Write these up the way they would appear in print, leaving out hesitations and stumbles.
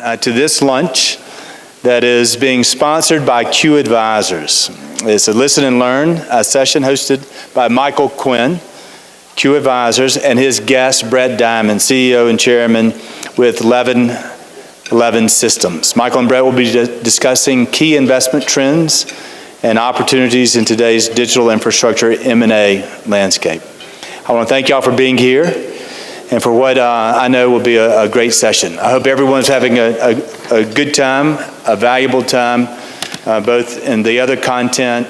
to this lunch that is being sponsored by Q Advisors. It's a listen and learn session hosted by Michael Quinn, Q Advisors, and his guest, Brett Diamond, CEO and Chairman with 1111 Systems. Michael and Brett will be discussing key investment trends and opportunities in today's digital infrastructure M&A landscape. I want to thank y'all for being here and for what I know will be a great session. I hope everyone's having a good time, a valuable time, both in the other content,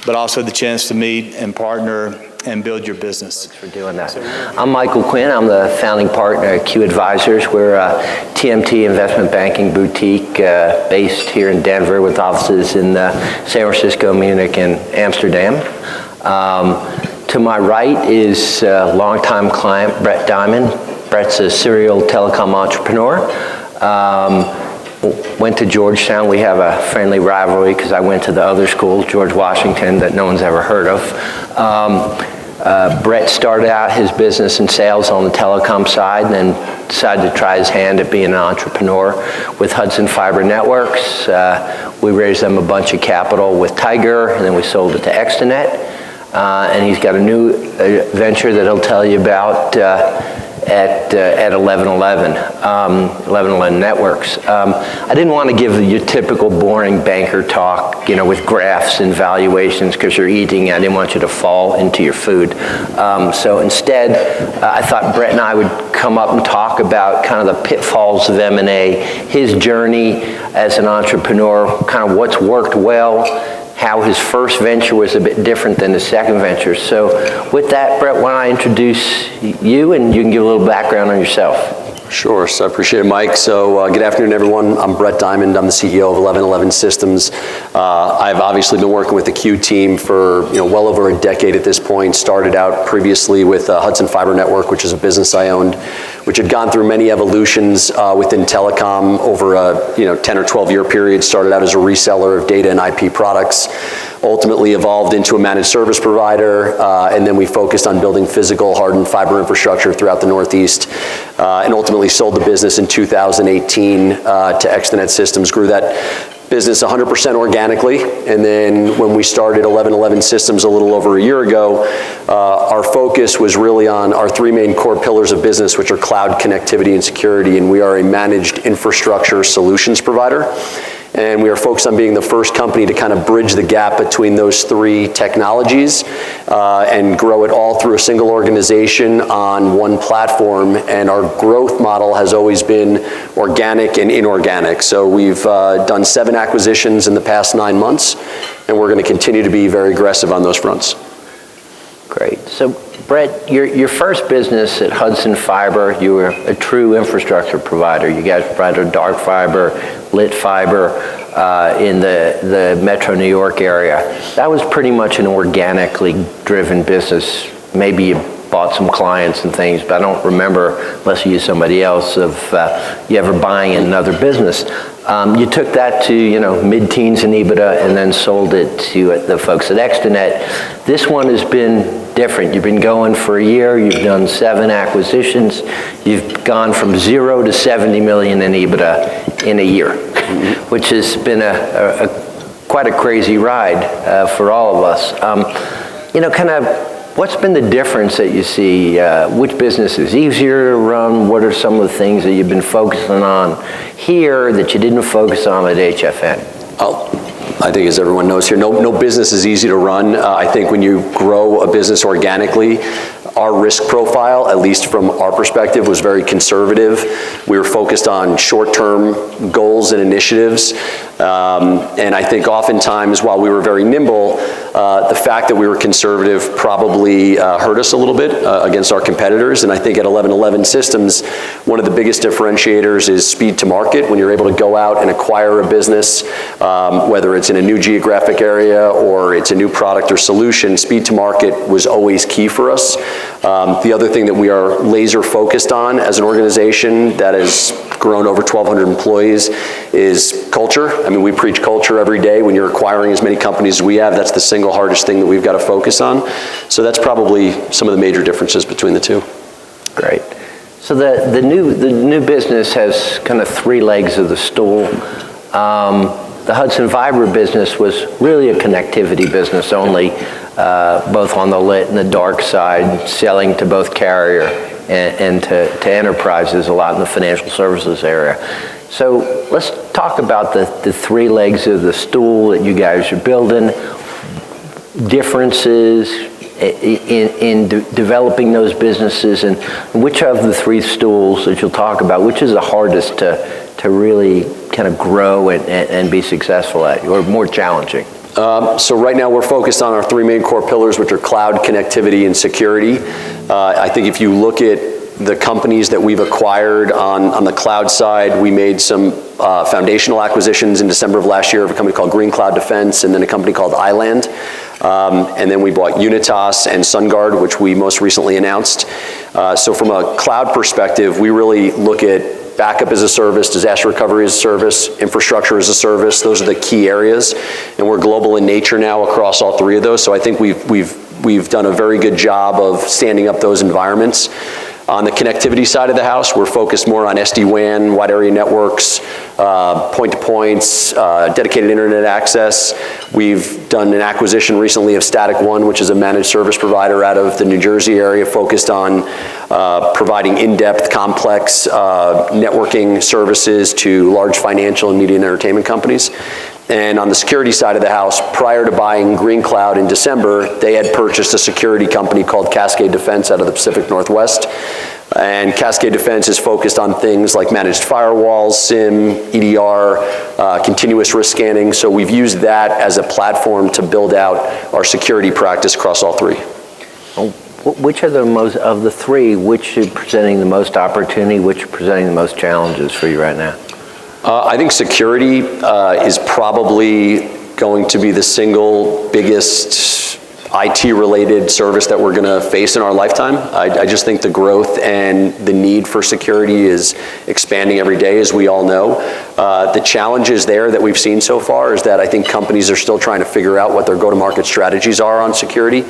but also the chance to meet and partner and build your business. Thanks for doing that. I'm Michael Quinn. I'm the founding partner at Q Advisors. We're a TMT investment banking boutique based here in Denver with offices in San Francisco, Munich, and Amsterdam. To my right is a longtime client, Brett Diamond. Brett's a serial telecom entrepreneur. Went to Georgetown. We have a friendly rivalry because I went to the other school, George Washington, that no one's ever heard of. Brett started out his business in sales on the telecom side and then decided to try his hand at being an entrepreneur with Hudson Fiber Networks. We raised them a bunch of capital with Tiger, and then we sold it to Extenet. And he's got a new venture that he'll tell you about at 1111 Networks. I didn't want to give your typical boring banker talk, with graphs and valuations because you're eating. I didn't want you to fall into your food. So instead, I thought Brett and I would come up and talk about kind of the pitfalls of M&A, his journey as an entrepreneur, kind of what's worked well, how his first venture was a bit different than his second venture. So with that, Brett, why don't I introduce you and you can give a little background on yourself. Sure, so I appreciate it, Mike. So good afternoon, everyone. I'm Brett Diamond. I'm the CEO of 1111 Systems. I've obviously been working with the Q team for well over a decade at this point. Started out previously with Hudson Fiber Network, which is a business I owned, which had gone through many evolutions within telecom over a 10 or 12 year period. Started out as a reseller of data and IP products, ultimately evolved into a managed service provider, and then we focused on building physical hardened fiber infrastructure throughout the Northeast, and ultimately sold the business in 2018 to Extenet Systems, grew that business 100% organically, and then when we started 1111 Systems a little over a year ago, our focus was really on our three main core pillars of business, which are cloud, connectivity, and security, and we are a managed infrastructure solutions provider. And we are focused on being the first company to kind of bridge the gap between those three technologies and grow it all through a single organization on one platform. And our growth model has always been organic and inorganic. So we've done 7 acquisitions in the past 9 months, and we're going to continue to be very aggressive on those fronts. Great. So Brett, your first business at Hudson Fiber, you were a true infrastructure provider. You guys provided dark fiber, lit fiber in the Metro New York area. That was pretty much an organically driven business. Maybe you bought some clients and things, but I don't remember, unless you used somebody else, of you ever buying another business. You took that to mid-teens in EBITDA and then sold it to the folks at Extenet. This one has been different. You've been going for a year, you've done 7 acquisitions, you've gone from 0 to 70 million in EBITDA in a year, which has been quite a crazy ride for all of us. What's been the difference that you see? Which business is easier to run? What are some of the things that you've been focusing on here that you didn't focus on at HFN? I think, as everyone knows here, no business is easy to run. I think when you grow a business organically, our risk profile, at least from our perspective, was very conservative. We were focused on short-term goals and initiatives. And I think oftentimes, while we were very nimble, the fact that we were conservative probably hurt us a little bit against our competitors. And I think at 1111 Systems, one of the biggest differentiators is speed to market. When you're able to go out and acquire a business, whether it's in a new geographic area or it's a new product or solution, speed to market was always key for us. The other thing that we are laser focused on as an organization that has grown over 1,200 employees is culture. I mean, we preach culture every day. When you're acquiring as many companies as we have, that's the single hardest thing that we've got to focus on. So that's probably some of the major differences between the two. Great. So the new business has kind of three legs of the stool. The Hudson Fiber business was really a connectivity business only, both on the lit and the dark side, selling to both carrier and to enterprises a lot in the financial services area. So let's talk about the three legs of the stool that you guys are building, differences in developing those businesses, and which of the three stools that you'll talk about, which is the hardest to really kind of grow and be successful at, or more challenging? So right now we're focused on our three main core pillars, which are cloud, connectivity, and security. I think if you look at the companies that we've acquired on the cloud side, we made some foundational acquisitions in December of last year of a company called Green Cloud Defense and then a company called iLand. And then we bought Unitas and SunGuard, which we most recently announced. So from a cloud perspective, we really look at backup as a service, disaster recovery as a service, infrastructure as a service. Those are the key areas. And we're global in nature now across all three of those. So I think we've done a very good job of standing up those environments. On the connectivity side of the house, we're focused more on SD-WAN, wide area networks, point-to-points, dedicated internet access. We've done an acquisition recently of Static One, which is a managed service provider out of the New Jersey area focused on providing in-depth, complex networking services to large financial and media and entertainment companies. And on the security side of the house, prior to buying Green Cloud in December, they had purchased a security company called Cascade Defense out of the Pacific Northwest. And Cascade Defense is focused on things like managed firewalls, SIM, EDR, continuous risk scanning. So we've used that as a platform to build out our security practice across all three. Which are of the three, which is presenting the most opportunity, which are presenting the most challenges for you right now? I think security is probably going to be the single biggest IT-related service that we're going to face in our lifetime. I just think the growth and the need for security is expanding every day, as we all know. The challenges there that we've seen so far is that I think companies are still trying to figure out what their go-to-market strategies are on security.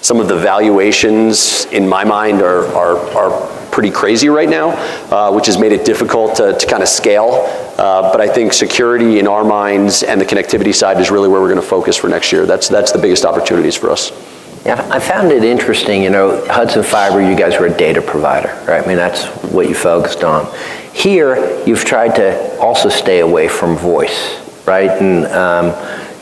Some of the valuations, in my mind, are pretty crazy right now, which has made it difficult to kind of scale. But I think security in our minds and the connectivity side is really where we're going to focus for next year. That's the biggest opportunities for us. Yeah, I found it interesting, Hudson Fiber, you guys were a data provider, right? I mean, that's what you focused on. Here, you've tried to also stay away from voice, right? And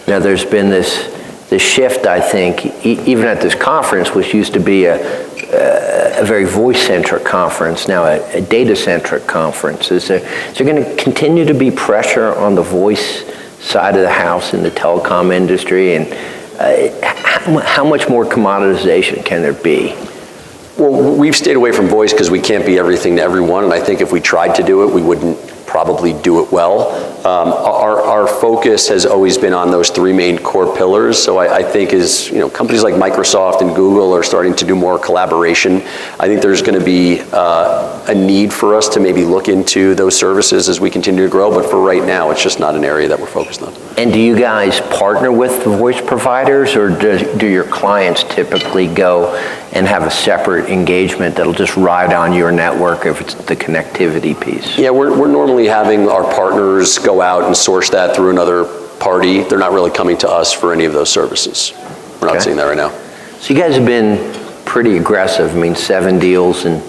there's been this shift, I think, even at this conference, which used to be a very voice-centric conference, now a data-centric conference. Is there going to continue to be pressure on the voice side of the house in the telecom industry? And how much more commoditization can there be? Well, we've stayed away from voice because we can't be everything to everyone, and I think if we tried to do it, we wouldn't probably do it well. Our focus has always been on those three main core pillars. So I think as companies like Microsoft and Google are starting to do more collaboration, I think there's going to be a need for us to maybe look into those services as we continue to grow. But for right now, it's just not an area that we're focused on. And do you guys partner with the voice providers, or do your clients typically go and have a separate engagement that'll just ride on your network if it's the connectivity piece? Yeah, we're normally having our partners go out and source that through another party. They're not really coming to us for any of those services. We're not seeing that right now. So you guys have been pretty aggressive. I mean, 7 deals in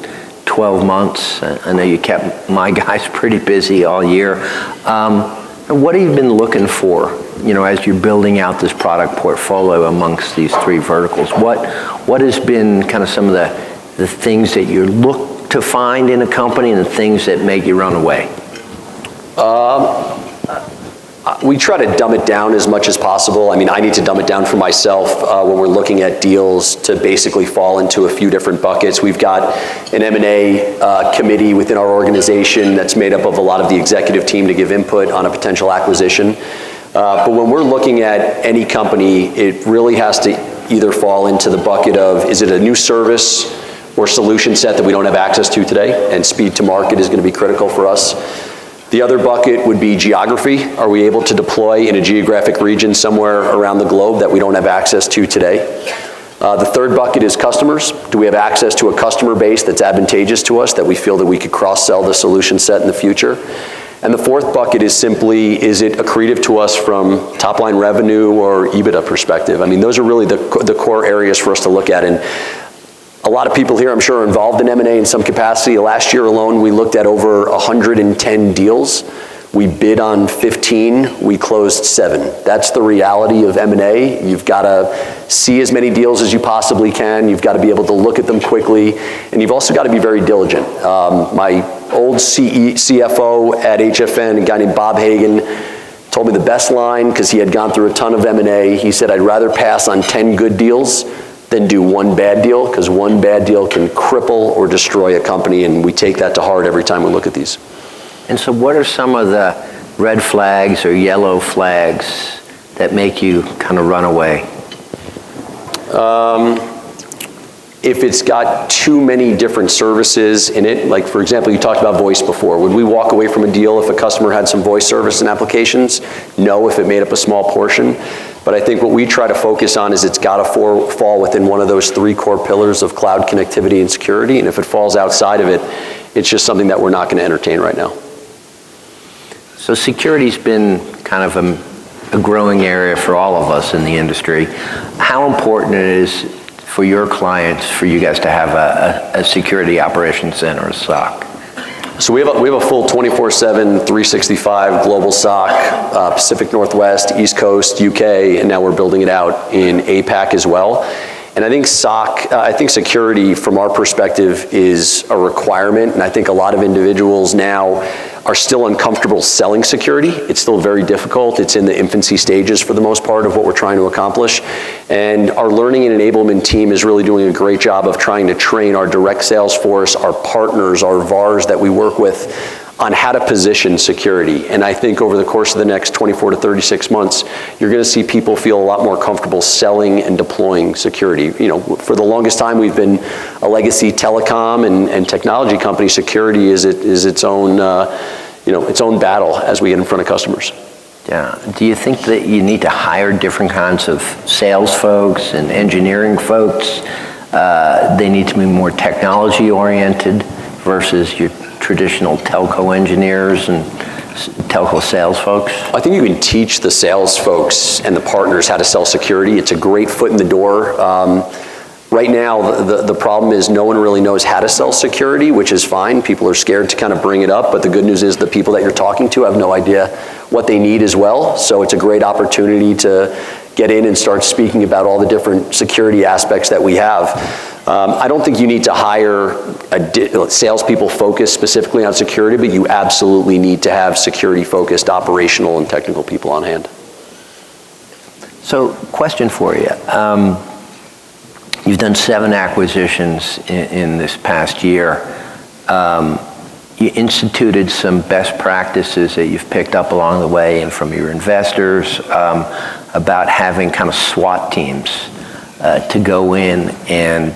12 months. I know you kept my guys pretty busy all year. What have you been looking for, as you're building out this product portfolio amongst these three verticals? What has been kind of some of the things that you look to find in a company and the things that make you run away? We try to dumb it down as much as possible. I mean, I need to dumb it down for myself when we're looking at deals to basically fall into a few different buckets. We've got an M&A committee within our organization that's made up of a lot of the executive team to give input on a potential acquisition. But when we're looking at any company, it really has to either fall into the bucket of, is it a new service or solution set that we don't have access to today? And speed to market is going to be critical for us. The other bucket would be geography. Are we able to deploy in a geographic region somewhere around the globe that we don't have access to today? The third bucket is customers. Do we have access to a customer base that's advantageous to us, that we feel that we could cross-sell the solution set in the future? And the fourth bucket is simply, is it accretive to us from top-line revenue or EBITDA perspective? I mean, those are really the core areas for us to look at. And a lot of people here, I'm sure, are involved in M&A in some capacity. Last year alone, we looked at over 110 deals. We bid on 15, we closed 7. That's the reality of M&A. You've got to see as many deals as you possibly can. You've got to be able to look at them quickly, and you've also got to be very diligent. My old CFO at HFN, a guy named Bob Hagan, told me the best line, because he had gone through a ton of M&A. He said, I'd rather pass on 10 good deals than do one bad deal, because one bad deal can cripple or destroy a company, and we take that to heart every time we look at these. And so what are some of the red flags or yellow flags that make you kind of run away? If it's got too many different services in it, like for example, you talked about voice before. Would we walk away from a deal if a customer had some voice service and applications? No, if it made up a small portion. But I think what we try to focus on is it's got to fall within one of those 3 core pillars of cloud connectivity and security. And if it falls outside of it, it's just something that we're not going to entertain right now. So security's been kind of a growing area for all of us in the industry. How important it is for your clients, for you guys to have a security operations center, a SOC? So we have a full 24/7, 365 global SOC, Pacific Northwest, East Coast, UK, and now we're building it out in APAC as well. And I think security from our perspective is a requirement, and I think a lot of individuals now are still uncomfortable selling security. It's still very difficult. It's in the infancy stages for the most part of what we're trying to accomplish. And our learning and enablement team is really doing a great job of trying to train our direct sales force, our partners, our VARs that we work with on how to position security. And I think over the course of the next 24 to 36 months, you're going to see people feel a lot more comfortable selling and deploying security. You know, for the longest time, we've been a legacy telecom and technology company. Security is its own, its own battle as we get in front of customers. Yeah. Do you think that you need to hire different kinds of sales folks and engineering folks? They need to be more technology oriented versus your traditional telco engineers and telco sales folks? I think you can teach the sales folks and the partners how to sell security. It's a great foot in the door. Right now, the problem is no one really knows how to sell security, which is fine. People are scared to kind of bring it up, but the good news is the people that you're talking to have no idea what they need as well. So it's a great opportunity to get in and start speaking about all the different security aspects that we have. I don't think you need to hire salespeople focused specifically on security, but you absolutely need to have security-focused operational and technical people on hand. So, question for you. You've done 7 acquisitions in this past year. You instituted some best practices that you've picked up along the way and from your investors about having kind of SWAT teams to go in and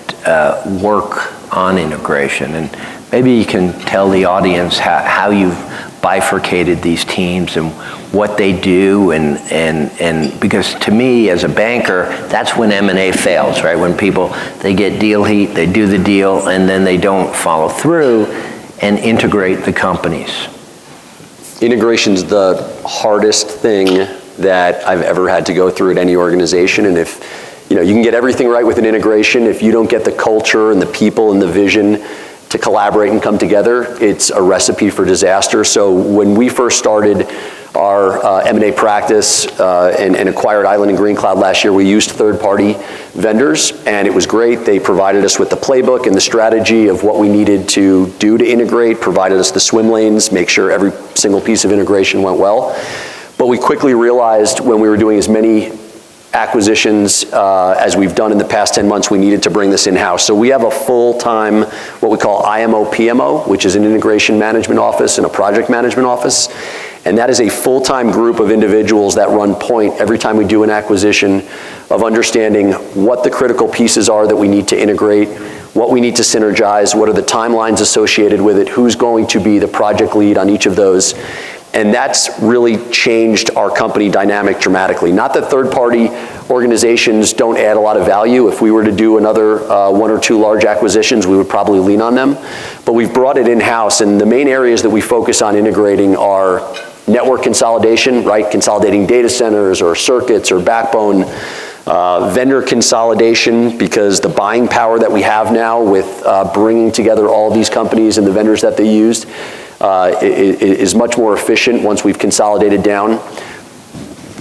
work on integration. And maybe you can tell the audience how you've bifurcated these teams and what they do, and because to me as a banker, that's when M&A fails, right? When people, they get deal heat, they do the deal, and then they don't follow through and integrate the companies. Integration's the hardest thing that I've ever had to go through at any organization, and if you can get everything right with an integration, if you don't get the culture and the people and the vision to collaborate and come together, it's a recipe for disaster. So when we first started our M&A practice and acquired Island and Green Cloud last year, we used third-party vendors, and it was great. They provided us with the playbook and the strategy of what we needed to do to integrate, provided us the swim lanes, make sure every single piece of integration went well. But we quickly realized when we were doing as many acquisitions as we've done in the past 10 months, we needed to bring this in-house. So we have a full-time, what we call IMO PMO, which is an integration management office and a project management office. And that is a full-time group of individuals that run point every time we do an acquisition of understanding what the critical pieces are that we need to integrate, what we need to synergize, what are the timelines associated with it, who's going to be the project lead on each of those. And that's really changed our company dynamic dramatically. Not that third-party organizations don't add a lot of value. If we were to do another 1 or 2 large acquisitions, we would probably lean on them. But we've brought it in-house, and the main areas that we focus on integrating are network consolidation, right? Consolidating data centers or circuits or backbone. Vendor consolidation, because the buying power that we have now with bringing together all these companies and the vendors that they used is much more efficient once we've consolidated down.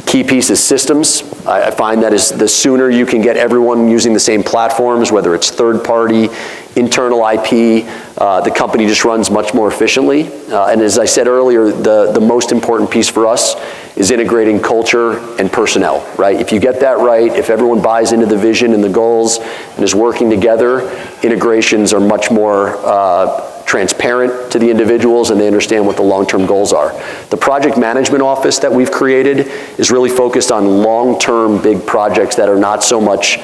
Key piece is systems. I find that is the sooner you can get everyone using the same platforms, whether it's third party, internal IP, the company just runs much more efficiently. And as I said earlier, the most important piece for us is integrating culture and personnel, right? If you get that right, if everyone buys into the vision and the goals and is working together, integrations are much more transparent to the individuals, and they understand what the long-term goals are. The project management office that we've created is really focused on long-term big projects that are not so much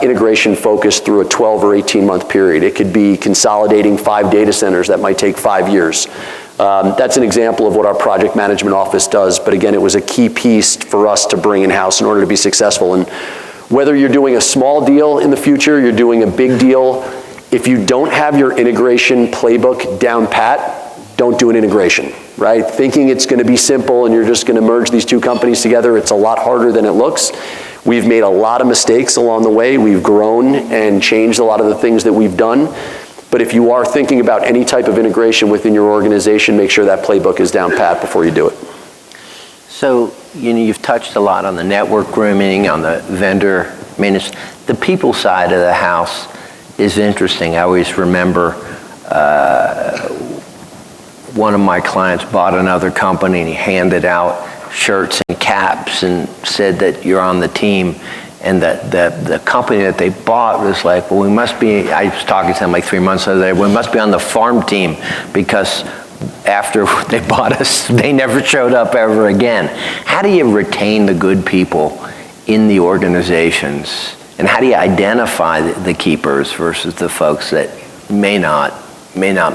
integration focused through a 12 or 18-month period. It could be consolidating 5 data centers that might take 5 years. That's an example of what our project management office does, but again, it was a key piece for us to bring in-house in order to be successful. And whether you're doing a small deal in the future, you're doing a big deal, if you don't have your integration playbook down pat, don't do an integration, right? Thinking it's going to be simple and you're just going to merge these 2 companies together, it's a lot harder than it looks. We've made a lot of mistakes along the way. We've grown and changed a lot of the things that we've done. But if you are thinking about any type of integration within your organization, make sure that playbook is down pat before you do it. So, you've touched a lot on the network grooming, on the vendor maintenance. The people side of the house is interesting. I always remember one of my clients bought another company and he handed out shirts and caps and said that you're on the team, and that the company that they bought was like, well, we must be, I was talking to them like 3 months ago, we must be on the farm team, because after they bought us, they never showed up ever again. How do you retain the good people in the organizations? And how do you identify the keepers versus the folks that may not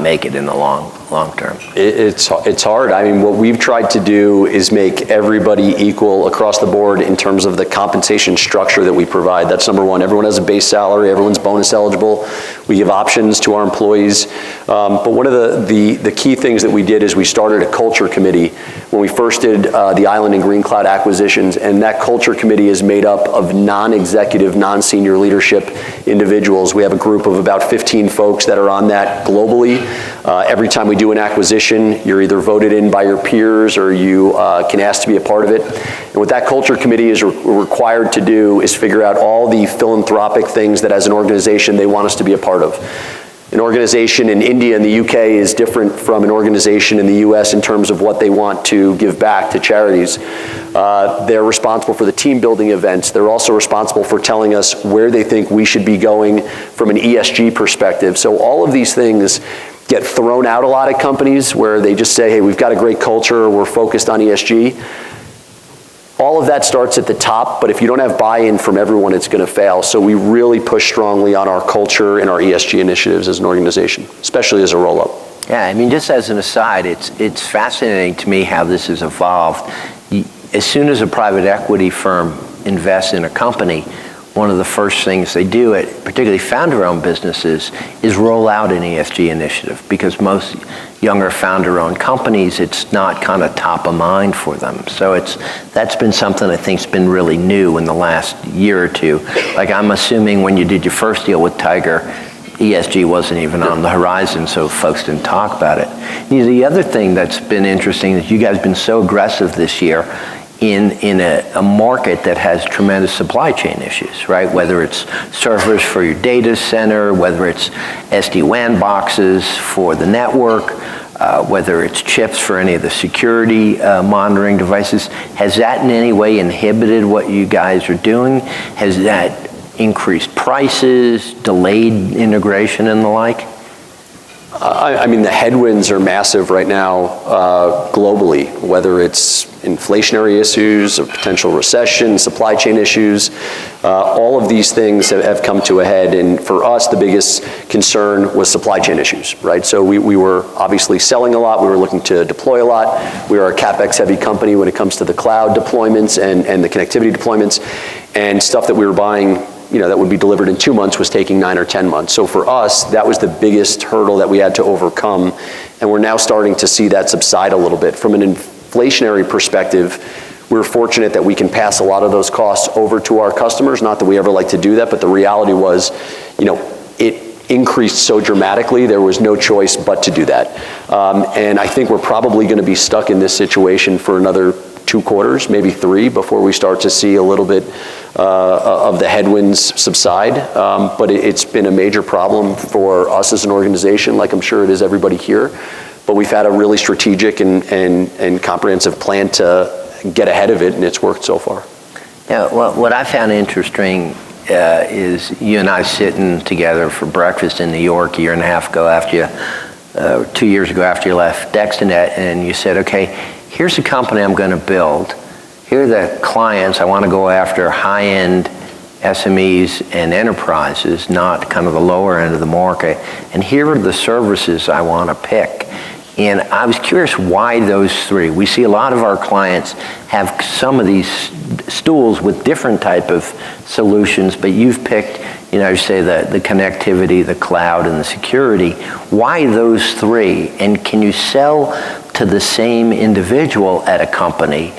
make it in the long term? It's hard. I mean, what we've tried to do is make everybody equal across the board in terms of the compensation structure that we provide. That's number one. Everyone has a base salary. Everyone's bonus eligible. We give options to our employees. But one of the key things that we did is we started a culture committee when we first did the Island and Green Cloud acquisitions, and that culture committee is made up of non-executive, non-senior leadership individuals. We have a group of about 15 folks that are on that globally. Every time we do an acquisition, you're either voted in by your peers or you can ask to be a part of it. And what that culture committee is required to do is figure out all the philanthropic things that as an organization they want us to be a part of. An organization in India and the UK is different from an organization in the US in terms of what they want to give back to charities. They're responsible for the team building events. They're also responsible for telling us where they think we should be going from an ESG perspective. So all of these things get thrown out a lot of companies where they just say, hey, we've got a great culture, we're focused on ESG. All of that starts at the top, but if you don't have buy-in from everyone, it's going to fail. So we really push strongly on our culture and our ESG initiatives as an organization, especially as a roll-up. Yeah, I mean, just as an aside, it's fascinating to me how this has evolved. As soon as a private equity firm invests in a company, one of the first things they do at particularly founder-owned businesses is roll out an ESG initiative, because most younger founder-owned companies, it's not kind of top of mind for them. So that's been something I think's been really new in the last year or two. Like, I'm assuming when you did your first deal with Tiger, ESG wasn't even on the horizon, so folks didn't talk about it. The other thing that's been interesting is you guys have been so aggressive this year in a market that has tremendous supply chain issues, right? Whether it's servers for your data center, whether it's SD-WAN boxes for the network, whether it's chips for any of the security monitoring devices. Has that in any way inhibited what you guys are doing? Has that increased prices, delayed integration and the like? I mean, the headwinds are massive right now globally, whether it's inflationary issues, a potential recession, supply chain issues. All of these things have come to a head, and for us, the biggest concern was supply chain issues, right? So we were obviously selling a lot, we were looking to deploy a lot. We are a CapEx-heavy company when it comes to the cloud deployments and the connectivity deployments, and stuff that we were buying, you know, that would be delivered in 2 months was taking 9 or 10 months. So for us, that was the biggest hurdle that we had to overcome, and we're now starting to see that subside a little bit. From an inflationary perspective, we're fortunate that we can pass a lot of those costs over to our customers. Not that we ever like to do that, but the reality was, you know, it increased so dramatically, there was no choice but to do that. And I think we're probably going to be stuck in this situation for another 2 quarters, maybe 3, before we start to see a little bit of the headwinds subside. But it's been a major problem for us as an organization, like I'm sure it is everybody here. But we've had a really strategic and comprehensive plan to get ahead of it, and it's worked so far. Yeah, well, what I found interesting is you and I sitting together for breakfast in New York a year and a half ago after you, 2 years ago after you left Dextonet, and you said, okay, here's the company I'm going to build. Here are the clients. I want to go after high-end SMEs and enterprises, not kind of the lower end of the market. And here are the services I want to pick. And I was curious why those 3. We see a lot of our clients have some of these stools with different type of solutions, but you've picked, you know, say the connectivity, the cloud, and the security. Why those 3? And can you sell to the same individual at a company?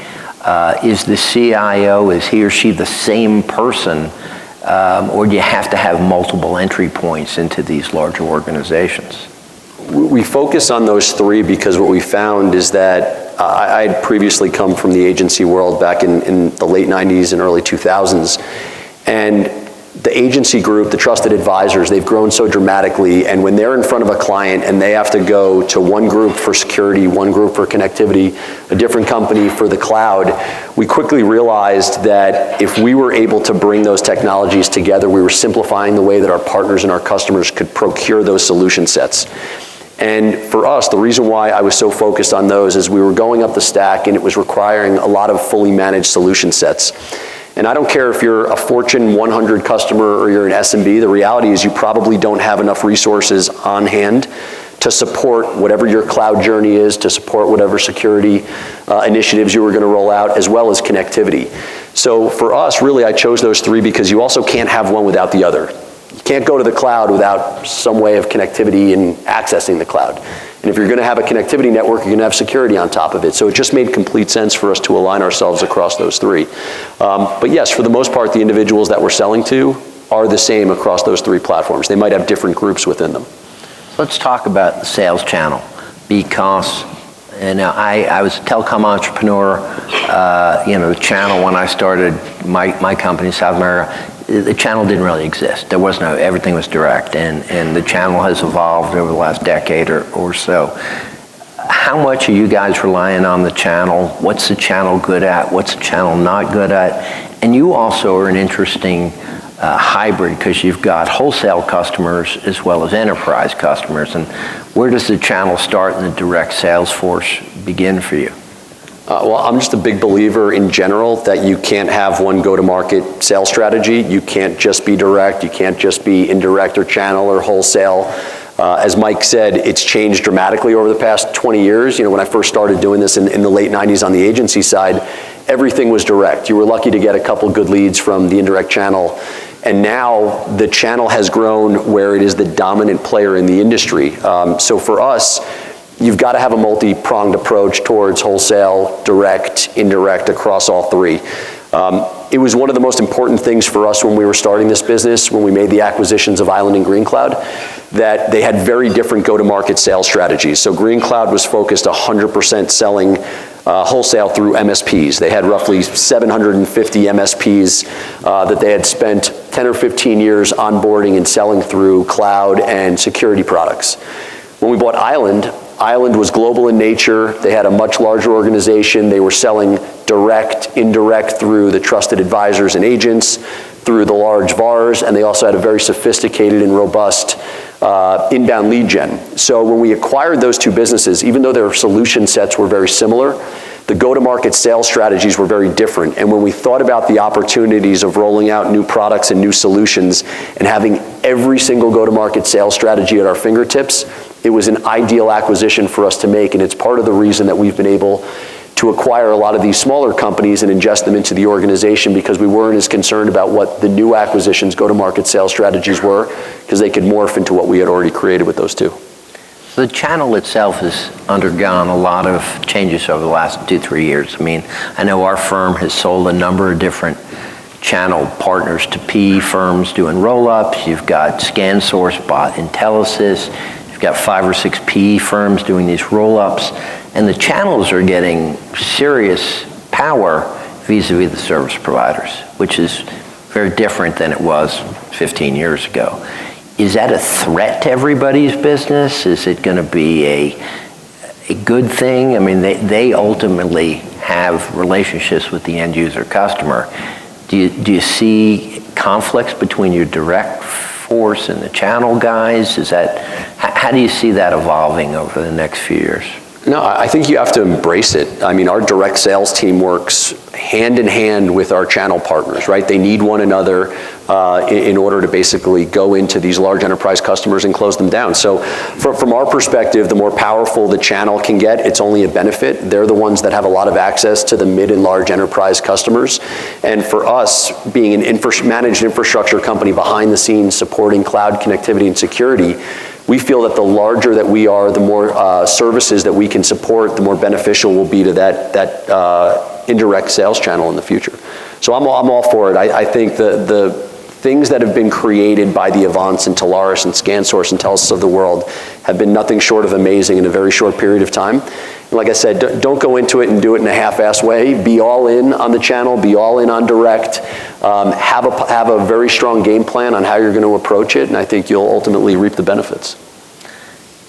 Is the CIO, is he or she the same person, or do you have to have multiple entry points into these larger organizations? We focus on those 3 because what we found is that I had previously come from the agency world back in the late 90s and early 2000s, and the agency group, the trusted advisors, they've grown so dramatically, and when they're in front of a client and they have to go to one group for security, one group for connectivity, a different company for the cloud, we quickly realized that if we were able to bring those technologies together, we were simplifying the way that our partners and our customers could procure those solution sets. And for us, the reason why I was so focused on those is we were going up the stack and it was requiring a lot of fully managed solution sets. And I don't care if you're a Fortune 100 customer or you're an SMB, the reality is you probably don't have enough resources on hand to support whatever your cloud journey is, to support whatever security initiatives you were going to roll out, as well as connectivity. So for us, really, I chose those 3 because you also can't have one without the other. You can't go to the cloud without some way of connectivity and accessing the cloud. And if you're going to have a connectivity network, you're going to have security on top of it. So it just made complete sense for us to align ourselves across those 3. But yes, for the most part, the individuals that we're selling to are the same across those 3 platforms. They might have different groups within them. Let's talk about the sales channel, because I was a telecom entrepreneur. You know, the channel when I started my company in South America, the channel didn't really exist. There was everything was direct, and the channel has evolved over the last decade or so. How much are you guys relying on the channel? What's the channel good at? What's the channel not good at? And you also are an interesting hybrid, because you've got wholesale customers as well as enterprise customers. And where does the channel start and the direct sales force begin for you? Well, I'm just a big believer in general that you can't have one go-to-market sales strategy. You can't just be direct. You can't just be indirect or channel or wholesale. As Mike said, it's changed dramatically over the past 20 years. You know, when I first started doing this in the late 90s on the agency side, everything was direct. You were lucky to get a couple good leads from the indirect channel. And now the channel has grown where it is the dominant player in the industry. So for us, you've got to have a multi-pronged approach towards wholesale, direct, indirect, across all 3. It was one of the most important things for us when we were starting this business, when we made the acquisitions of Island and Green Cloud, that they had very different go-to-market sales strategies. So Green Cloud was focused 100% selling wholesale through MSPs. They had roughly 750 MSPs that they had spent 10 or 15 years onboarding and selling through cloud and security products. When we bought Island was global in nature. They had a much larger organization. They were selling direct, indirect through the trusted advisors and agents, through the large VARs, and they also had a very sophisticated and robust inbound lead gen. So when we acquired those two businesses, even though their solution sets were very similar, the go-to-market sales strategies were very different. And when we thought about the opportunities of rolling out new products and new solutions and having every single go-to-market sales strategy at our fingertips, it was an ideal acquisition for us to make. And it's part of the reason that we've been able to acquire a lot of these smaller companies and ingest them into the organization, because we weren't as concerned about what the new acquisitions go-to-market sales strategies were, because they could morph into what we had already created with those two. The channel itself has undergone a lot of changes over the last 2-3 years. I mean, I know our firm has sold a number of different channel partners to PE firms doing roll-ups. You've got ScanSource bought Intelisys. You've got 5 or 6 PE firms doing these roll-ups. And the channels are getting serious power vis-a-vis the service providers, which is very different than it was 15 years ago. Is that a threat to everybody's business? Is it going to be a good thing? I mean, they ultimately have relationships with the end user customer. Do you see conflicts between your direct force and the channel guys? How do you see that evolving over the next few years? No, I think you have to embrace it. I mean, our direct sales team works hand in hand with our channel partners, right? They need one another in order to basically go into these large enterprise customers and close them down. So from our perspective, the more powerful the channel can get, it's only a benefit. They're the ones that have a lot of access to the mid and large enterprise customers. And for us, being an managed infrastructure company behind the scenes supporting cloud connectivity and security, we feel that the larger that we are, the more services that we can support, the more beneficial will be to that indirect sales channel in the future. So I'm all for it. I think the things that have been created by the Avants and Telarus and ScanSource and Intelisys of the world have been nothing short of amazing in a very short period of time. And like I said, don't go into it and do it in a half-ass way. Be all in on the channel, be all in on direct, have a very strong game plan on how you're going to approach it, and I think you'll ultimately reap the benefits.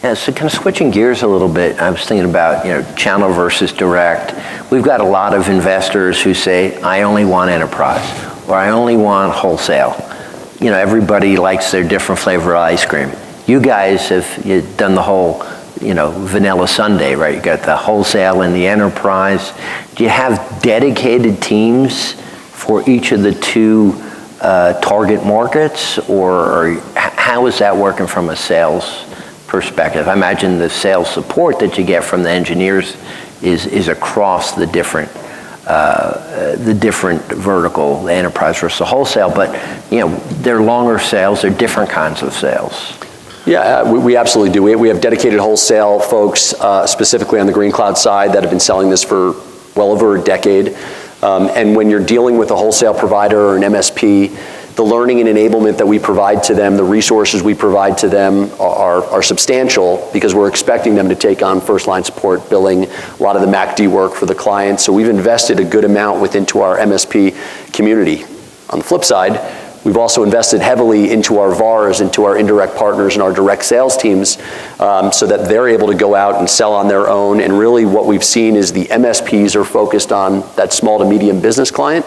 Yeah, so kind of switching gears a little bit, I was thinking about, channel versus direct. We've got a lot of investors who say, I only want enterprise, or I only want wholesale. Everybody likes their different flavor of ice cream. You guys have done the whole, vanilla sundae, right? You got the wholesale and the enterprise. Do you have dedicated teams for each of the two target markets, or how is that working from a sales perspective? I imagine the sales support that you get from the engineers is across the different vertical, the enterprise versus the wholesale, but they're longer sales, they're different kinds of sales. Yeah, we absolutely do. We have dedicated wholesale folks, specifically on the Green Cloud side, that have been selling this for well over a decade. And when you're dealing with a wholesale provider or an MSP, the learning and enablement that we provide to them, the resources we provide to them are substantial, because we're expecting them to take on first-line support, billing, a lot of the MACD work for the clients. So we've invested a good amount into our MSP community. On the flip side, we've also invested heavily into our VARs, into our indirect partners and our direct sales teams, so that they're able to go out and sell on their own. And really what we've seen is the MSPs are focused on that small to medium business client,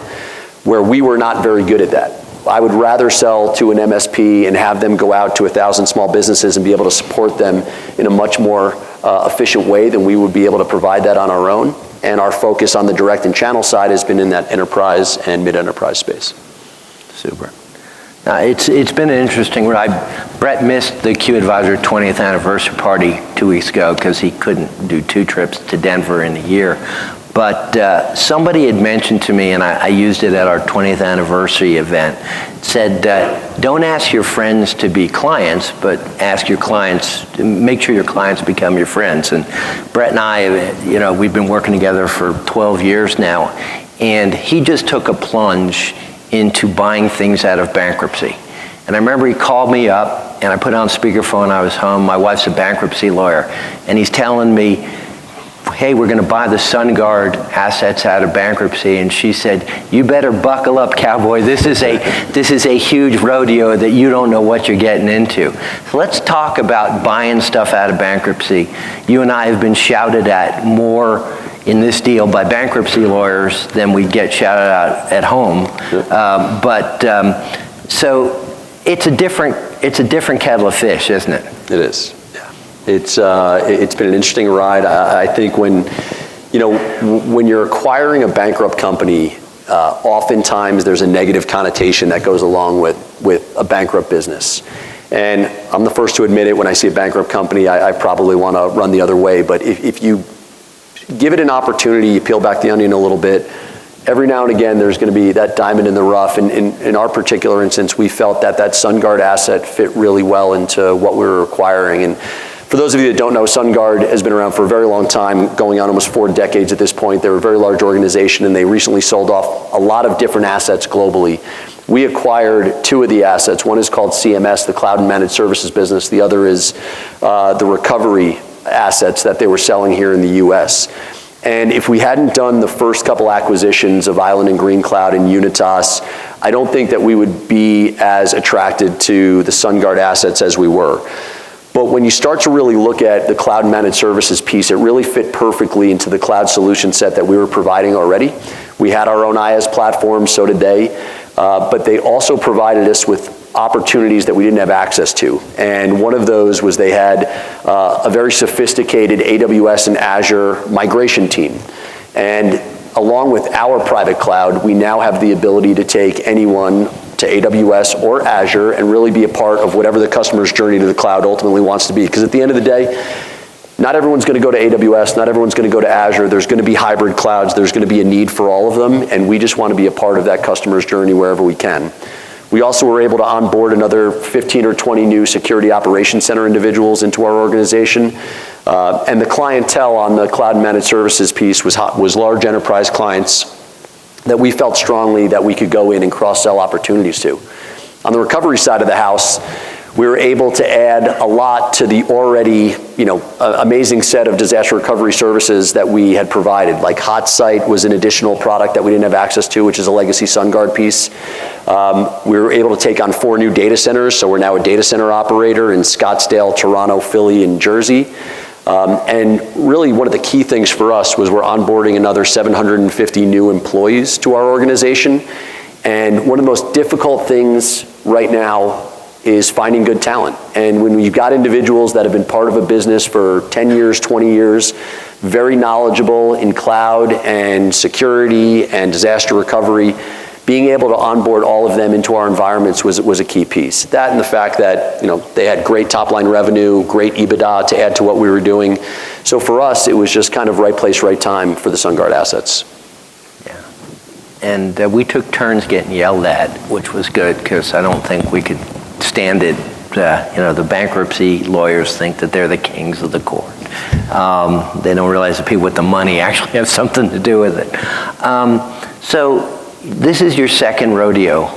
where we were not very good at that. I would rather sell to an MSP and have them go out to 1,000 small businesses and be able to support them in a much more efficient way than we would be able to provide that on our own. And our focus on the direct and channel side has been in that enterprise and mid-enterprise space. Super. Now, it's been an interesting ride. Brett missed the Q-Advisor 20th anniversary party 2 weeks ago because he couldn't do 2 trips to Denver in a year. But somebody had mentioned to me, and I used it at our 20th anniversary event, said, don't ask your friends to be clients, but ask your clients, make sure your clients become your friends. And Brett and I, we've been working together for 12 years now, and he just took a plunge into buying things out of bankruptcy. And I remember he called me up, and I put on speakerphone, I was home, my wife's a bankruptcy lawyer, and he's telling me, hey, we're going to buy the SunGuard assets out of bankruptcy. And she said, you better buckle up, cowboy. This is a huge rodeo that you don't know what you're getting into. So let's talk about buying stuff out of bankruptcy. You and I have been shouted at more in this deal by bankruptcy lawyers than we get shouted out at home. Sure. So It's a different kettle of fish, isn't it? It is. Yeah. It's been an interesting ride. I think when you're acquiring a bankrupt company, oftentimes there's a negative connotation that goes along with a bankrupt business. And I'm the first to admit it, when I see a bankrupt company, I probably want to run the other way. But if you give it an opportunity, you peel back the onion a little bit, every now and again there's going to be that diamond in the rough. And in our particular instance, we felt that SunGard asset fit really well into what we were acquiring. And for those of you that don't know, SunGard has been around for a very long time, going on almost 4 decades at this point. They're a very large organization, and they recently sold off a lot of different assets globally. We acquired 2 of the assets. One is called CMS, the Cloud and Managed Services business. The other is the recovery assets that they were selling here in the US. And if we hadn't done the first couple acquisitions of Island and Green Cloud and Unitas, I don't think that we would be as attracted to the SunGard assets as we were. But when you start to really look at the cloud managed services piece, it really fit perfectly into the cloud solution set that we were providing already. We had our own IaaS platform, so did they, but they also provided us with opportunities that we didn't have access to. And one of those was they had a very sophisticated AWS and Azure migration team. And along with our private cloud, we now have the ability to take anyone to AWS or Azure and really be a part of whatever the customer's journey to the cloud ultimately wants to be. Because at the end of the day, not everyone's going to go to AWS, not everyone's going to go to Azure. There's going to be hybrid clouds, there's going to be a need for all of them, and we just want to be a part of that customer's journey wherever we can. We also were able to onboard another 15 or 20 new security operations center individuals into our organization. And the clientele on the cloud managed services piece was large enterprise clients that we felt strongly that we could go in and cross-sell opportunities to. On the recovery side of the house, we were able to add a lot to the already, amazing set of disaster recovery services that we had provided. Like HotSite was an additional product that we didn't have access to, which is a legacy SunGard piece. We were able to take on 4 new data centers, so we're now a data center operator in Scottsdale, Toronto, Philly, and Jersey. And really one of the key things for us was we're onboarding another 750 new employees to our organization. And one of the most difficult things right now is finding good talent. And when you've got individuals that have been part of a business for 10 years, 20 years, very knowledgeable in cloud and security and disaster recovery, being able to onboard all of them into our environments was a key piece. That and the fact that they had great top line revenue, great EBITDA to add to what we were doing. So for us, it was just kind of right place, right time for the SunGard assets. Yeah, and we took turns getting yelled at, which was good because I don't think we could stand it. The bankruptcy lawyers think that they're the kings of the court. They don't realize that people with the money actually have something to do with it. So this is your second rodeo.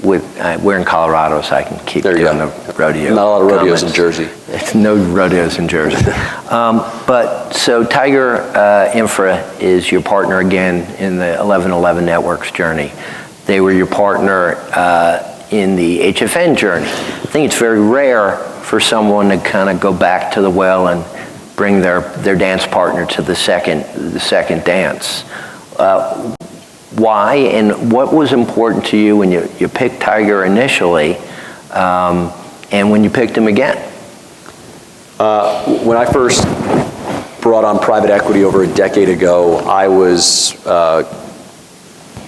We're in Colorado, so I can keep doing the rodeo. Not a lot of rodeos in Jersey. No rodeos in Jersey. But so Tiger Infra is your partner again in the 1111 Networks journey. They were your partner in the HFN journey. I think it's very rare for someone to kind of go back to the well and bring their dance partner to the second dance. Why and what was important to you when you picked Tiger initially, and when you picked him again? When I first brought on private equity over a decade ago, I was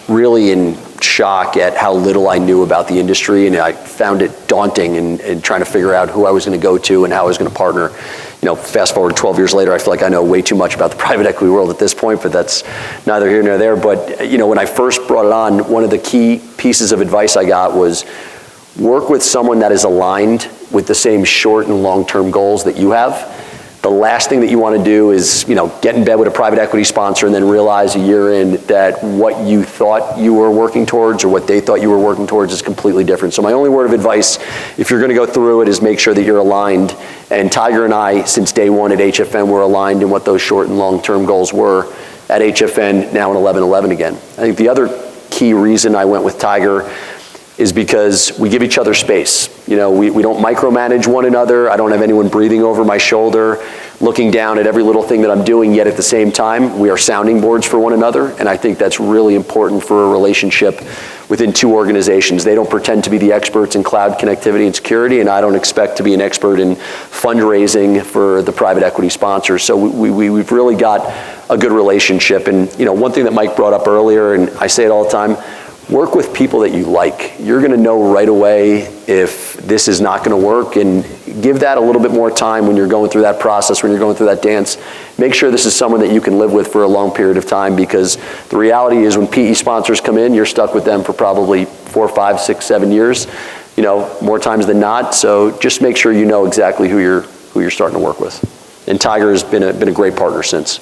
really in shock at how little I knew about the industry, and I found it daunting in trying to figure out who I was going to go to and how I was going to partner. Fast forward 12 years later, I feel like I know way too much about the private equity world at this point, but that's neither here nor there. But when I first brought it on, one of the key pieces of advice I got was work with someone that is aligned with the same short and long-term goals that you have. The last thing that you want to do is, get in bed with a private equity sponsor and then realize a year in that what you thought you were working towards or what they thought you were working towards is completely different. So my only word of advice, if you're going to go through it, is make sure that you're aligned. And Tiger and I, since day one at HFN, were aligned in what those short and long-term goals were at HFN, now in 1111 again. I think the other key reason I went with Tiger, is because we give each other space. You know, we don't micromanage one another. I don't have anyone breathing over my shoulder, looking down at every little thing that I'm doing, yet at the same time, we are sounding boards for one another, and I think that's really important for a relationship within two organizations. They don't pretend to be the experts in cloud connectivity and security, and I don't expect to be an expert in fundraising for the private equity sponsors. So we've really got a good relationship. And you know, one thing that Mike brought up earlier, and I say it all the time, work with people that you like. You're gonna know right away if this is not gonna work, and give that a little bit more time when you're going through that process, when you're going through that dance. Make sure this is someone that you can live with for a long period of time, because the reality is when PE sponsors come in, you're stuck with them for probably 4, 5, 6, 7 years, you know, more times than not. So just make sure you know exactly who you're starting to work with. And Tiger has been a great partner since.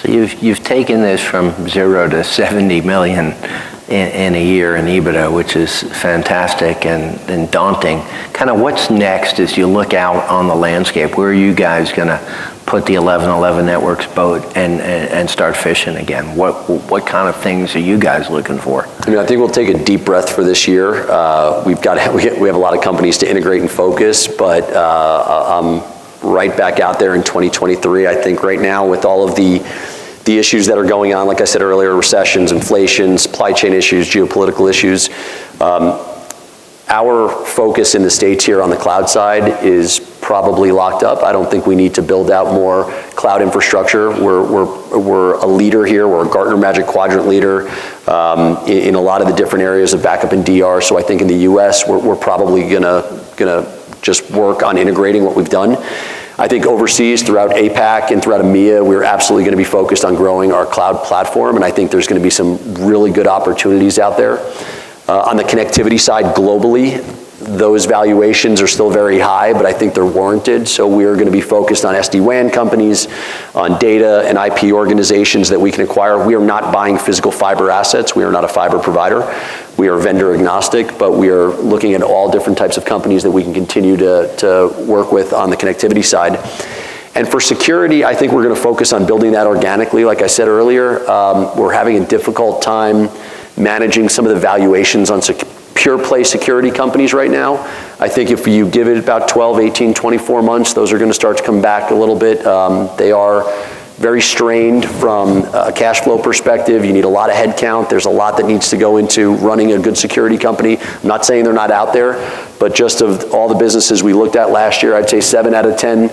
So you've taken this from 0 to 70 million in a year in EBITDA, which is fantastic and daunting. Kind of what's next as you look out on the landscape? Where are you guys going to put the 1111 Networks boat and start fishing again? What kind of things are you guys looking for? I mean, I think we'll take a deep breath for this year. We have a lot of companies to integrate and focus, but I'm right back out there in 2023. I think right now with all of the issues that are going on, like I said earlier, recessions, inflation, supply chain issues, geopolitical issues, our focus in the States here on the cloud side is probably locked up. I don't think we need to build out more cloud infrastructure. We're a leader here. We're a Gartner Magic Quadrant leader in a lot of the different areas of backup and DR. So I think in the US, we're probably gonna just work on integrating what we've done. I think overseas, throughout APAC and throughout EMEA, we're absolutely going to be focused on growing our cloud platform, and I think there's going to be some really good opportunities out there. On the connectivity side, globally, those valuations are still very high, but I think they're warranted, so we're going to be focused on SD-WAN companies, on data and IP organizations that we can acquire. We are not buying physical fiber assets. We are not a fiber provider. We are vendor agnostic, but we are looking at all different types of companies that we can continue to work with on the connectivity side. And for security, I think we're going to focus on building that organically. Like I said earlier, we're having a difficult time managing some of the valuations on pure play security companies right now. I think if you give it about 12, 18, 24 months, those are going to start to come back a little bit. They are very strained from a cash flow perspective. You need a lot of headcount. There's a lot that needs to go into running a good security company. I'm not saying they're not out there, but just of all the businesses we looked at last year, I'd say 7 out of 10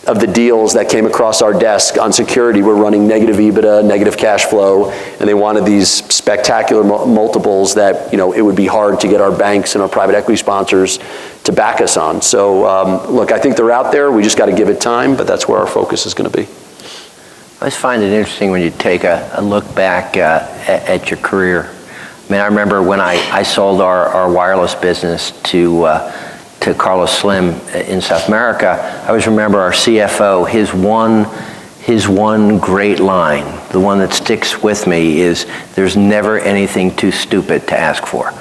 of the deals that came across our desk on security were running negative EBITDA, negative cash flow, and they wanted these spectacular multiples that, you know, it would be hard to get our banks and our private equity sponsors to back us on. So look, I think they're out there. We just got to give it time, but that's where our focus is going to be. I always find it interesting when you take a look back at your career. I mean, I remember when I sold our wireless business to Carlos Slim in South America. I always remember our CFO, his one great line, the one that sticks with me, is there's never anything too stupid to ask for.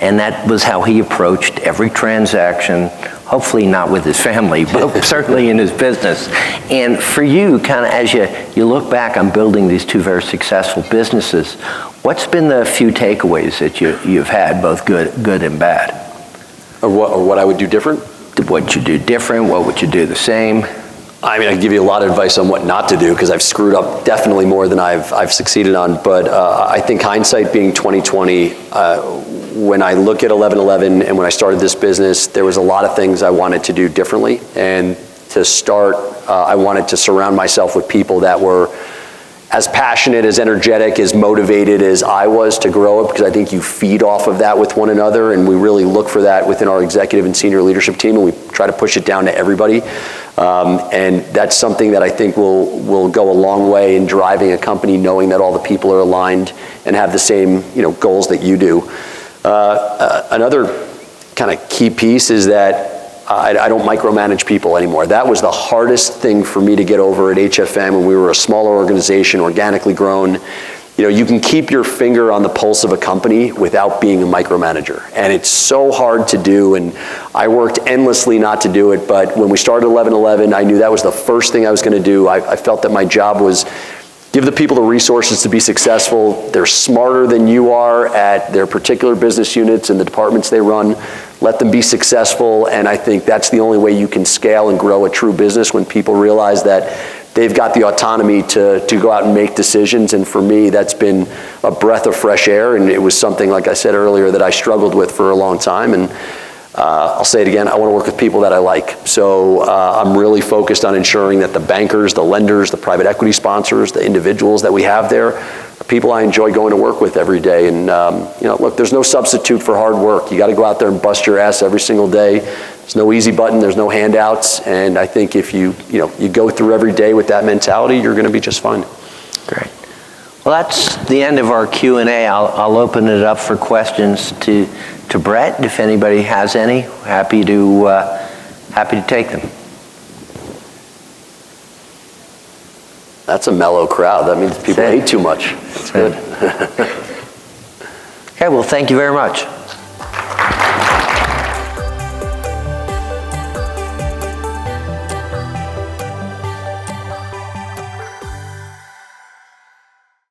And that was how he approached every transaction, hopefully not with his family, but certainly in his business. And for you, kind of as you look back on building these two very successful businesses, what's been the few takeaways that you've had, both good and bad? Or what I would do different? What you do different, what would you do the same? I mean, I can give you a lot of advice on what not to do, because I've screwed up definitely more than I've succeeded on. But I think hindsight being 20/20, when I look at 1111 and when I started this business, there was a lot of things I wanted to do differently. And to start, I wanted to surround myself with people that were as passionate, as energetic, as motivated as I was to grow up, because I think you feed off of that with one another, and we really look for that within our executive and senior leadership team, and we try to push it down to everybody. And that's something that I think will go a long way in driving a company, knowing that all the people are aligned and have the same, you know, goals that you do. Another kind of key piece is that I don't micromanage people anymore. That was the hardest thing for me to get over at HFM when we were a smaller organization, organically grown. You know, you can keep your finger on the pulse of a company without being a micromanager. And it's so hard to do, and I worked endlessly not to do it, but when we started 1111, I knew that was the first thing I was going to do. I felt that my job was Give the people the resources to be successful. They're smarter than you are at their particular business units and the departments they run. Let them be successful, and I think that's the only way you can scale and grow a true business, when people realize that they've got the autonomy to go out and make decisions. And for me, that's been a breath of fresh air, and it was something, like I said earlier, that I struggled with for a long time. And I'll say it again, I want to work with people that I like. So I'm really focused on ensuring that the bankers, the lenders, the private equity sponsors, the individuals that we have there are people I enjoy going to work with every day. And look, there's no substitute for hard work. You got to go out there and bust your ass every single day. There's no easy button, there's no handouts. And I think if you go through every day with that mentality, you're going to be just fine. Great. Well, that's the end of our Q&A. I'll open it up for questions to Brett, if anybody has any. Happy to take them. That's a mellow crowd. That means people ate too much. That's good. Okay, well, thank you very much.